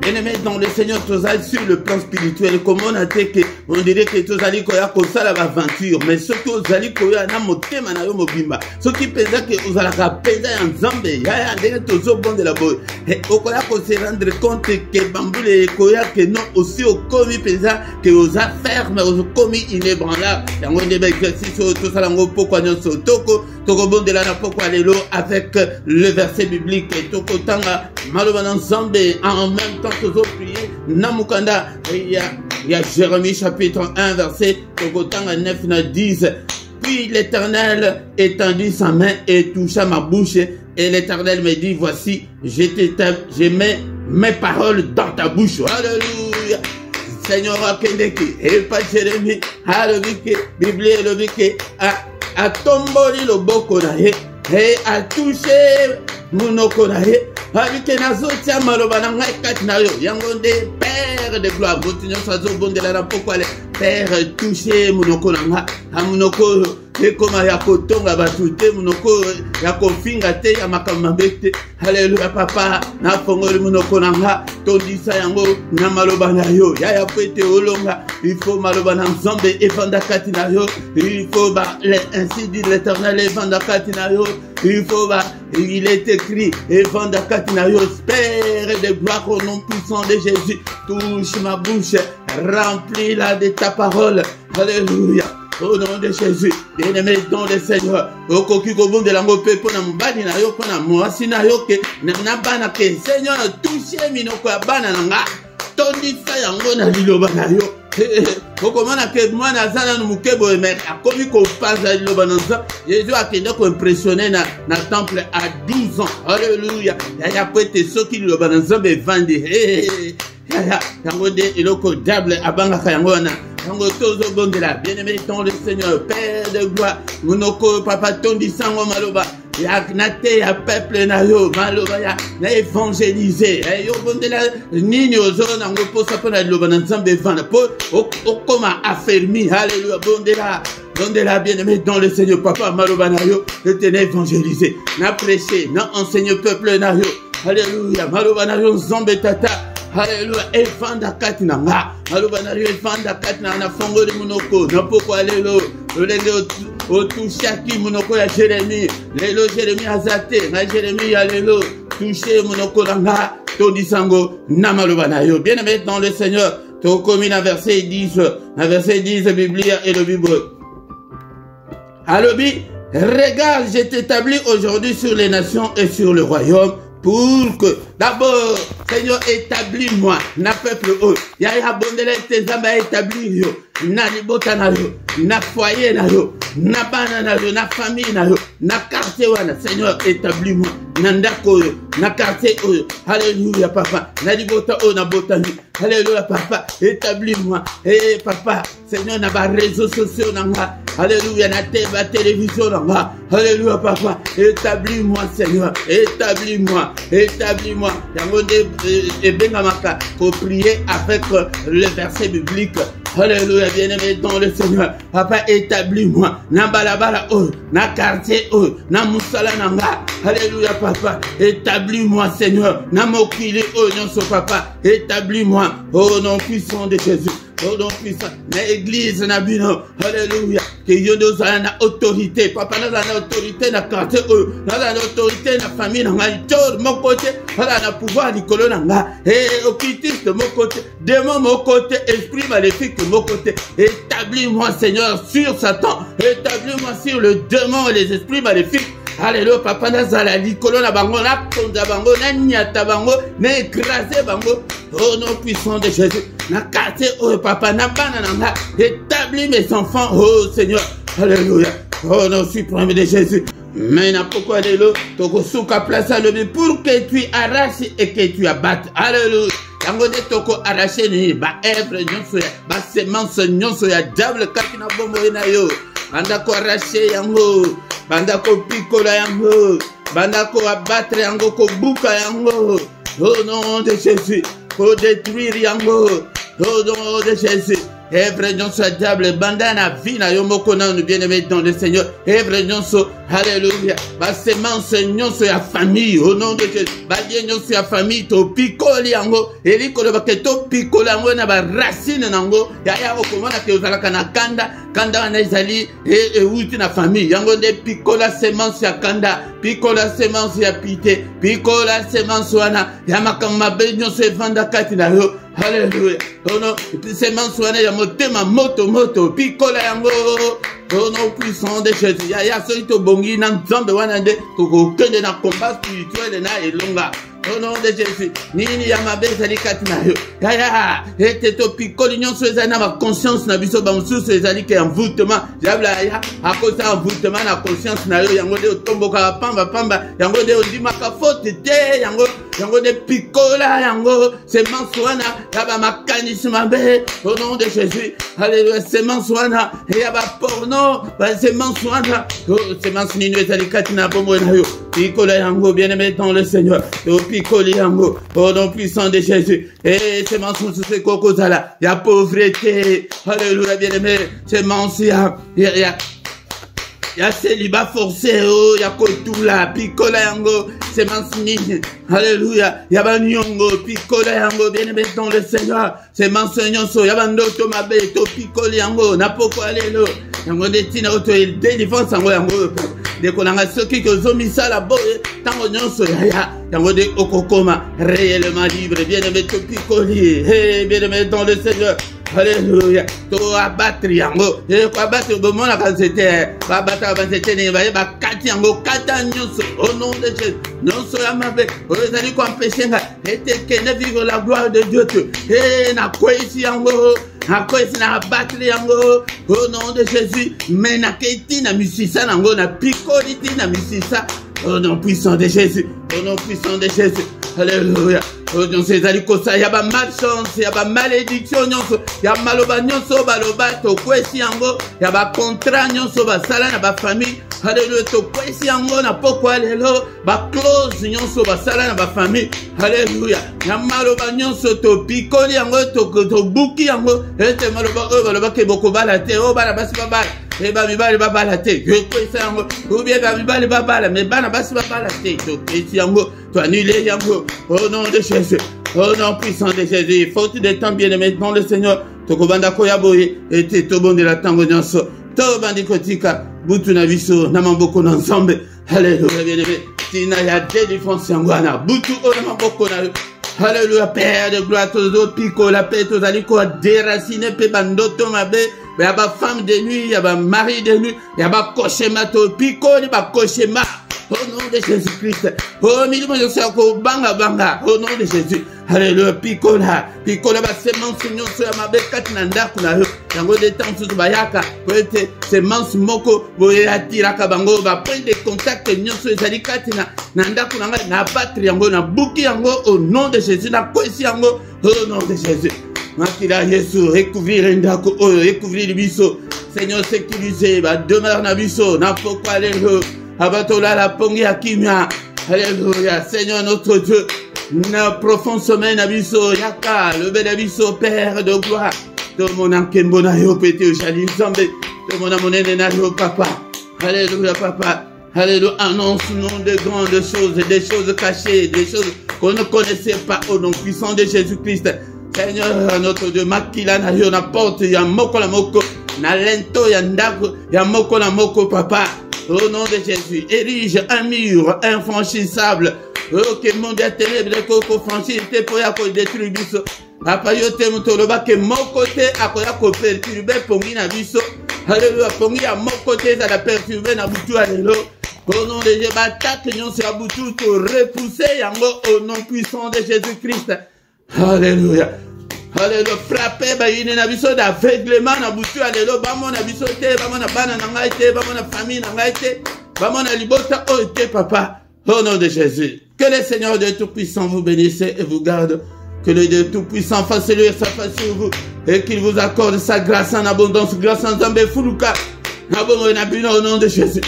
Bien-aimé dans le Seigneur, tu as sur le plan spirituel, comme on a dit que on dirait que tu as dit qu'il y a comme ça l'aventure, mais ce que tu as dit qu'il y a un motema na yo mobimba, ce qui pèse que tu as la pèse en Zambé, il y a un délai tout au bon de la boue, et au cas où se rendre compte que bamboule et koya que non aussi au commis pesa que aux affaires mais aux commis inébranlables, il y a un exercice tout ça lango pourquoi non so toko bon de la pourquoi les lots avec le verset biblique et toko tanga malobana Zambé en même temps toujours prier namukanda il y a Jérémie chapitre 1 verset 9 na 10. Puis l'Éternel étendit sa main et toucha ma bouche et l'Éternel me dit voici je mets mes paroles dans ta bouche. Alléluia. Seigneur akendeki et pas Jérémie alléluia Bible alléluia a tomboli loboko na ye a touché monoko na ye Habite nazotia maloba na ngai kati na yo yango nde Père de gloire botinyo sazo bondela na pokwa le Père touché monoko na nga amunoko ekoma ya kotonga batu te munoko ya kofinga te ya makamambe te. Alléluia papa na fongoli munoko nanga tondisa yango na maloba na yo ya pete olonga il faut maloba na nzambe evanda kati na yo il faut ainsi dit l'Éternel evanda kati na yo il faut il est écrit evanda kati na yo Père de gloire au nom puissant de Jésus touche ma bouche remplis-la de ta parole. Alléluia. Au nom de Jésus, bien-aimé dans le Seigneur, au kokiko bon de la mope pour na mbadi na yo pour na mwasi na yo ke na bana ke Seigneur touche minoko ya bana nanga tondisa yango na liloba na yo. Okomana ke mwana zana mukebo mais akomi ko paza liloba na nza Jésus akende ko impressionner na temple à 12 ans. Alléluia. Ya pete soki liloba na nza be vandi. Yango de iloko diable abanga yango na bien-aimé dans le Seigneur, Père de gloire, monoko papa tondi sango maloba, ya nate ya peuple na yo maloba ya na évangéliser, yo bondela nini ozona ngo posa pona loba na nzambe vana po okoma affermi. Alléluia. Bondela bien-aimé dans le Seigneur, papa maloba na yo tene évangéliser, na prêcher, na enseigner peuple na yo. Alléluia. Maloba na yo nzambe tata. Alléluia. Evanda katina nga. Alléluia. Evanda katina na fongo de monoko. Na poko alléluia. Olenge otushaki monoko ya Jérémie. Lelo Jérémie azate. Na Jérémie alléluia. Touché monoko nga. Todisango na maloba na yo. Bien-aimé dans le Seigneur. Tokomi na verset 10. Na verset 10 Biblia et le Bible. Alobi. Regarde, je t'établis aujourd'hui sur les nations et sur le royaume. Pour que, d'abord, Seigneur, établis-moi, na peuple haut, ya bondele tes zamba établir yo, na libota na yo, na foyer na yo, na bana na yo, na famille na yo, na quartier wana, Seigneur, établis-moi, na ndako yo, na quartier yo, alléluia papa, na libota o na botani, alléluia papa, établis-moi, papa, Seigneur, na ba réseaux sociaux nanga, alléluia, na ba télévision nanga, alléluia papa, établis-moi Seigneur, établis-moi, établis-moi, yango de bengamaka, pour prier avec le verset biblique. Alléluia, bien-aimé dans le Seigneur. Papa, établis-moi. Na balabala oh, na quartier oh, na musala nanga. Alléluia, papa. Établis-moi, Seigneur. Na mokili oh, non so papa. Établis-moi. Oh, nom puissant de Jésus. Oh, nom puissant. Na église na bino. Alléluia. Que yo nous a na autorité. Papa, nous a na autorité na quartier oh. Nous a na autorité na famille nanga. Tout mon côté. Voilà na pouvoir du colon nanga. Et occultiste de mon côté. Démon mon côté. Esprit maléfique de mon côté. Établis-moi, Seigneur, sur Satan. Établis-moi sur le démon et les esprits maléfiques. Alléluia, papa, nazala, likolo na bango, na konda bango, na nyata bango, na écrasé bango. Oh nom puissant de Jésus. Na quartier, oh papa, na banana, établis mes enfants, oh Seigneur. Alléluia. Oh nom suprême de Jésus. Mais n'a pourquoi de l'eau, toko souka place à l'objet pour que tu arraches et que tu abattes. Alléluia. Yango de toko arracher ni ba œuvre nyonso ya ba semence nyonso ya diable kaki na bombo na yo. Banda ko arracher yango, banda ko pikola yango, banda ko abattre yango ko buka yango. Au nom de Jésus, pour détruire yango. Au nom de Jésus. Œuvre nyonso ya diable banda na vie na yo moko na nous bien-aimé dans le Seigneur. Œuvre nyonso, alléluia. Ba semence nyonso ya famille au nom de Jésus. Ba bien nyonso ya famille to pikoli yango. Eli ko ba ke to pikoli yango na ba racine nango. Ya okomona ke ozalaka na kanda na ezali e uti na famille. Yango de pikola semence ya kanda, pikola semence ya pité, pikola semence wana ya makama be nyonso evanda kati na yo. Alléluia. Oh non, semence wana ya motema moto pikola yango. Oh non, puissant de Jésus. Ya soki to bongi na nzambe wana nde toko kende na combat spirituel na elonga. Au nom de Jésus, nini ya mabe ezali kati na yo. Ya ete to pikoli nyonso ezali na ma conscience na biso ba mususu ezali ke envoûtement. Diable ya akosa envoûtement na conscience na yo yango de otomboka pamba yango de ondimaka faute te yango de pikola yango semence wana ya ba makanisi mabe. Au nom de Jésus, alléluia, semence wana ya ba porno ba semence wana semence nini ezali kati na bombo na yo. Pikola yango bien-aimé dans le Seigneur. Yango, au nom puissant de Jésus. Et c'est mensonge sur ces cocosala. Il y a pauvreté. Alléluia, bien-aimé. C'est mensonge. Ya célibat forcé, oh, ya kotula, pikola yango, semence nini, alléluia, ya banyongo, pikola yango, bien-aimé dans le Seigneur, semence nyonso, ya bandoto mabe, to pikola yango, na poko alelo, yango detina auto délivrance yango yango, de konanga soki que zomisa la boye, tango nyonso ya, yango de okokoma, réellement libre, bien-aimé to pikoli, hey, bien-aimé dans le Seigneur. Alléluia. To abattre yango. Et ko abattre bo mona quand c'était abattre quand c'était ne ba kati yango kata nyonso au nom de Jésus. Nyonso ya mabe. O ezali ko empêcher nga ete kene vivre la gloire de Dieu. Et na ko ici yango. Na ko ici na abattre yango au nom de Jésus. Mais na keti na misisa nango na pikoliti na misisa. Au nom puissant de Jésus. Au nom puissant de Jésus. Alléluia. Dans ces alikosa, y'a pas malchance, y'a pas malédiction, y'a maloba nyonso, baloba, to kwesi yango, y'a pas contrat nyonso, ba sala na ba famille, alléluia, to kwesi yango, na pokwa lelo, ba close nyonso, ba sala na ba famille, alléluia, y'a maloba nyonso, to pikoli yango, to buki yango, ete maloba, baloba ke boko balate, bala basi babala. Et bah, la tête, ou bien bah, mais bah, la tête, tu annuler yango, au nom de Jésus, au nom puissant de Jésus, faute de temps bien aimé dans le Seigneur, Tokobanda Koyaboye, et Tobon de la Tango Nyanso, Tobandi Kotika, Butuna Viso, Namamboko ensemble, alléluia bien aimé, Tina ya délivrance yanguana, Butu Onamamboko na. Alléluia, Père de gloire, tous les autres, pico, la paix, tous les quoi, déraciné, pébandoto, ma bé, il y a ma femme de nuit, il y a ma mari de nuit, il y a ma cochema, pico, il y a ma cochema, au nom de Jésus-Christ, oh, milieu de ce banga, banga, au nom de Jésus, alléluia, pico, la, bah, c'est mon seigneur, sur ma bé, katinanda, kuna, yango de temps, sous bayaka, peut-être, c'est mans moko, boye, atira, kabango, va prendre des contacts, nyonso, ezali katina, nanda, kuna, na battre, yango, na buki, yango, au nom de Jésus, na koisi, yango, au nom de Jésus. Makila Yesu, recouvrir ndako, recouvrir biso, Seigneur, sécuriser, bah, demeure na biso, na pokwa, alléluia, abatola, la pongi, akimia, alléluia, Seigneur, notre Dieu, na profond sommeil, na biso, yaka, le bel abisso, Père de gloire, de mon ankembo na yo, pété, au chali, zambé, de mon amonene na yo, papa, alléluia, papa, alléluia, annonce nous de grandes choses, des choses cachées, des choses qu'on ne connaissait pas, au nom puissant de Jésus-Christ. Seigneur, notre Dieu, makila na yo na porte, ya moko la moko, na lento ya ndako, ya moko la moko, papa, au nom de Jésus, érige un mur infranchissable, que mon Dieu ténèbres, que franchir, te pour ya ko détruire biso, papa yo te mutoloba que mon côté, akoya ko perturber pongi na biso, alléluia, pongi ya mon côté, ça la perturber na butu alléluia, au nom de Jésus, attaque nyon sur butu, to repousser yango, au nom puissant de Jésus-Christ, alléluia. Alléluia, frappé, bah, il y a un d'aveuglement, na butu, alléluia, bah, mon abisso, bah, mon abana, nangaïté, bah, mon famille, nangaïté, bah, mon alibota, oh, papa, au nom de Jésus. Que le Seigneur Dieu Tout-Puissant vous bénisse et vous garde. Que le Dieu Tout-Puissant fasse lui sa face sur vous et qu'il vous accorde sa grâce en abondance, grâce en Zambé, Fuluka, au nom de Jésus.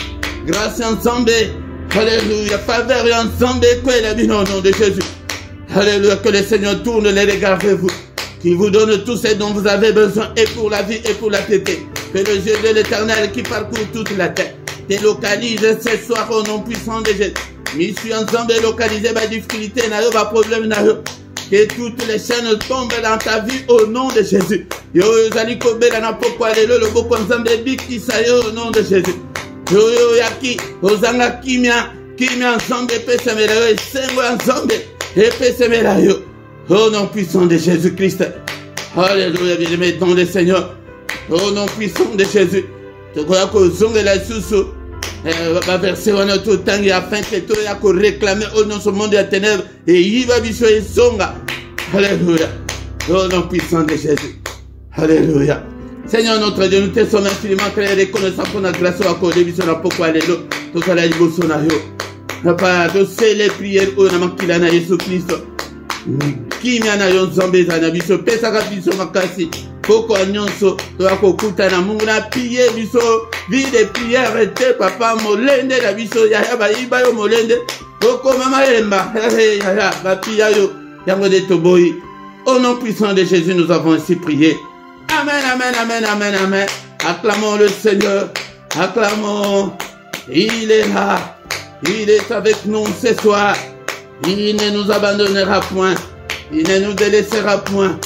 Grâce en Zambé, alléluia, faveur en Zambé, au nom de Jésus. Alléluia, que le Seigneur tourne les regards vers vous, qu'il vous donne tout ce dont vous avez besoin, et pour la vie, et pour la paix. Que le Dieu de l'Éternel qui parcourt toute la terre, délocalise ce soir au nom puissant de Jésus. Mission ensemble localiser ma difficulté, ma problème, que toutes les chaînes tombent dans ta vie au nom de Jésus. Yo, zali kobela na pokwa lelo le boko ensemble biki sayo au nom de Jésus. Yo, yaki, ozanga kimia ensemble, pesa melayo, et sengo ensemble. Au nom puissant de Jésus-Christ. Alléluia, bien-aimé dans le Seigneur. Au nom puissant de Jésus. Tu crois que zonge la sous va verser en autre temps afin que tu aies réclamer au nom de ce monde de la ténèbre et il va biso et zonga. Alléluia. Au nom puissant de Jésus. Alléluia. Seigneur notre Dieu, nous te sommes infiniment très reconnaissants pour notre grâce à cause de biso na pokwa lelo. Tout ça la liboso na yo. Papa, tu sais les prières au nom de Jésus-Christ. Qui m'a na yon zambé na biso pesa ka biso makasi. Poko nyonso to akokuta na mungu na prier biso vie de prière était papa molende la biso ya ba iba yo molende. Poko mama lemba ya ba pia yo yango de toboyi. Au nom puissant de Jésus nous avons ainsi prié. Amen, amen, amen, amen, amen. Acclamons le Seigneur. acclamons. Il est là, il est avec nous ce soir. Il ne nous abandonnera point, il ne nous délaissera point.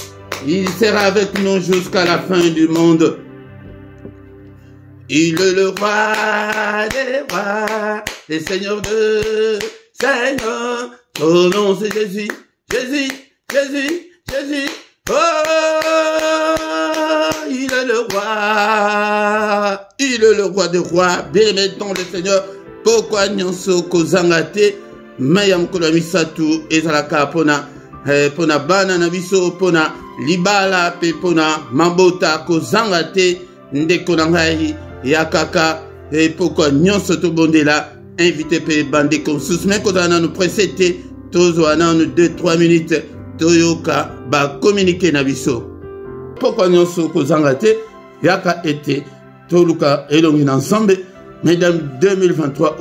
Il sera avec nous jusqu'à la fin du monde. Il est le roi des rois, le Seigneur de Seigneur. Son nom c'est Jésus, Jésus, Jésus, Jésus. Oh, il est le roi. Il est le roi des rois. Bénémettons le Seigneur. Pourquoi nyonso kozangate mayam kolamisatu ezalaka pona bana na biso pona libala pe pona mambota kozangate ndeko na ngai yakaka pourquoi nyonso to bondela invité pe bande konsus mais kozana nous précéder tozo ananu 2-3 minutes toyoka ba communiquer na biso pourquoi nyonso kozangate yaka été toluka elongi ensemble mesdames 2023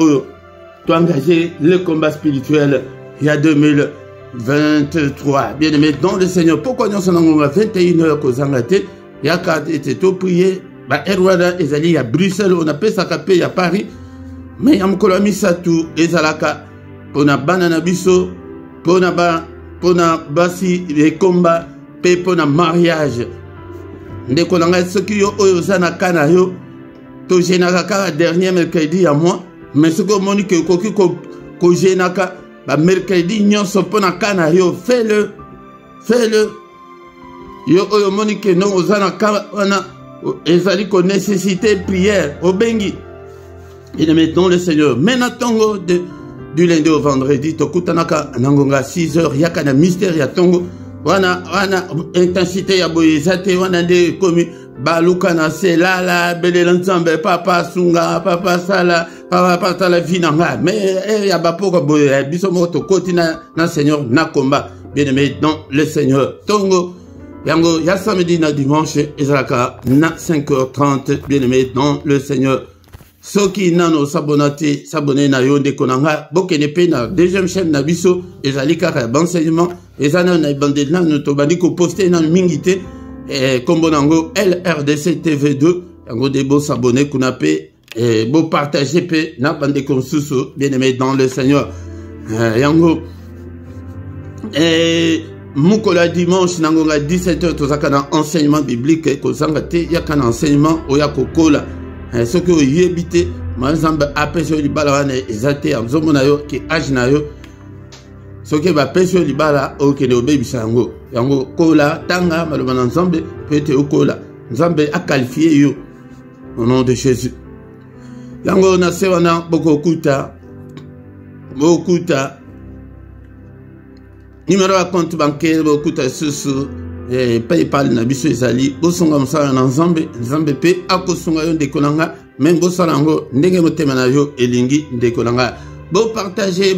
tu as engagé le combat spirituel il y a 2023 bien aimé dans le Seigneur pourquoi nous sommes en 21h kozangate yaka été to prier ba Erwada ezali à Bruxelles on appelle ça capé à Paris mais yam kolomisa tout ezalaka pona banana biso pona basi les combats pe pona mariage ndeko nanga soki yo oyo zana kana yo to jenaka dernier mercredi à moi mais ce que moni que koki ko jenaka ba mercredi nyonso pona kana yo fais-le yo oyo moni que non ozana kana ezali ko nécessité prière obengi et nous mettons le Seigneur maintenant du lundi au vendredi tokutanaka nangonga 6h yakana mystère ya tongo wana intensité ya boyezate wana de komi baluka na selala belela nzambe papa sunga papa sala papa sala vinanga mais ya bapoko boye biso moto koti na Seigneur na combat bien aimé dans le Seigneur tongo yango ya samedi na dimanche ezalaka na 5h30 bien aimé dans le Seigneur soki nano s'abonner na yo ndeko nanga bokene pe na deuxième chaîne na biso ezali kaka enseignement ezana na bande na to bandi ko poster na mingité kombo nango LRDC TV2 yango de bo s'abonner kuna pe bo partager pe na bande konsusu bien aimé dans le Seigneur yango mukola dimanche nangonga 17h tozaka na enseignement biblique kozanga te yaka na enseignement oya kokola ce que vous habitez, par exemple, après ce libala wana ezate amzomona yo ki age na yo ce que va pèse libala o ke ne obebi sango yango kola tanga maloba na nzambe peut-être okola nzambe a qualifié yo au nom de Jésus yango na sewana bokuta numéro de compte bancaire bokuta susu PayPal na biso ezali bosonga mosala na nzambe pe akosonga yo ndeko nanga même bosala yango ndenge motema na yo elingi ndeko nanga bo partager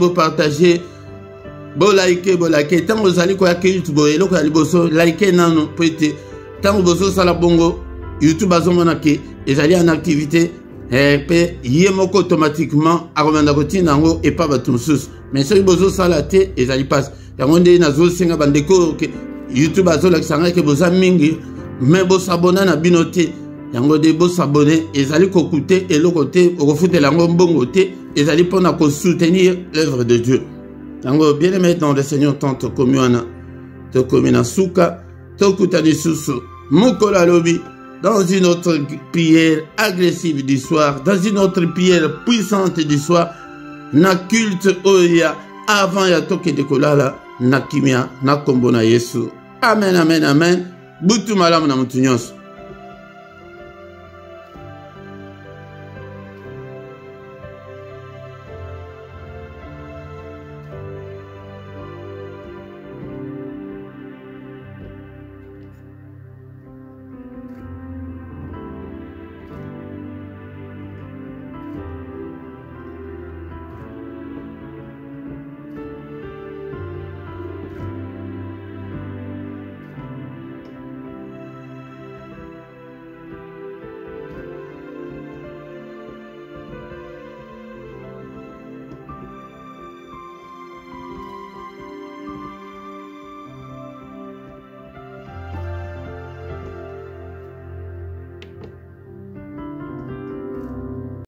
bo like tango ozali koyaka YouTube eloko ya liboso like nano po ete tango bozosala bongo YouTube azomona ke ezali en activité pe ye moko automatiquement akomanda kotina yango epa bato mosusu mais soki bozosala te ezali pasi yango nde nazosenga bandeko ke YouTube azolakisanga ke boza mingi mais bosabona na bino te yango de bosabone ezali kokute eloko te okofutela yango mbongo te ezali mpona kosoutenir l'œuvre de Dieu yango bien aimé dans le Seigneur tant tokomi wana tokomi na suka tokuta lisusu mokolo alobi dans une autre prière agressive du soir dans une autre prière puissante du soir na culte oya avant ya tokende kolala na kimia na kombo na Yesu amen amen amen butu malamu na mutu nyonso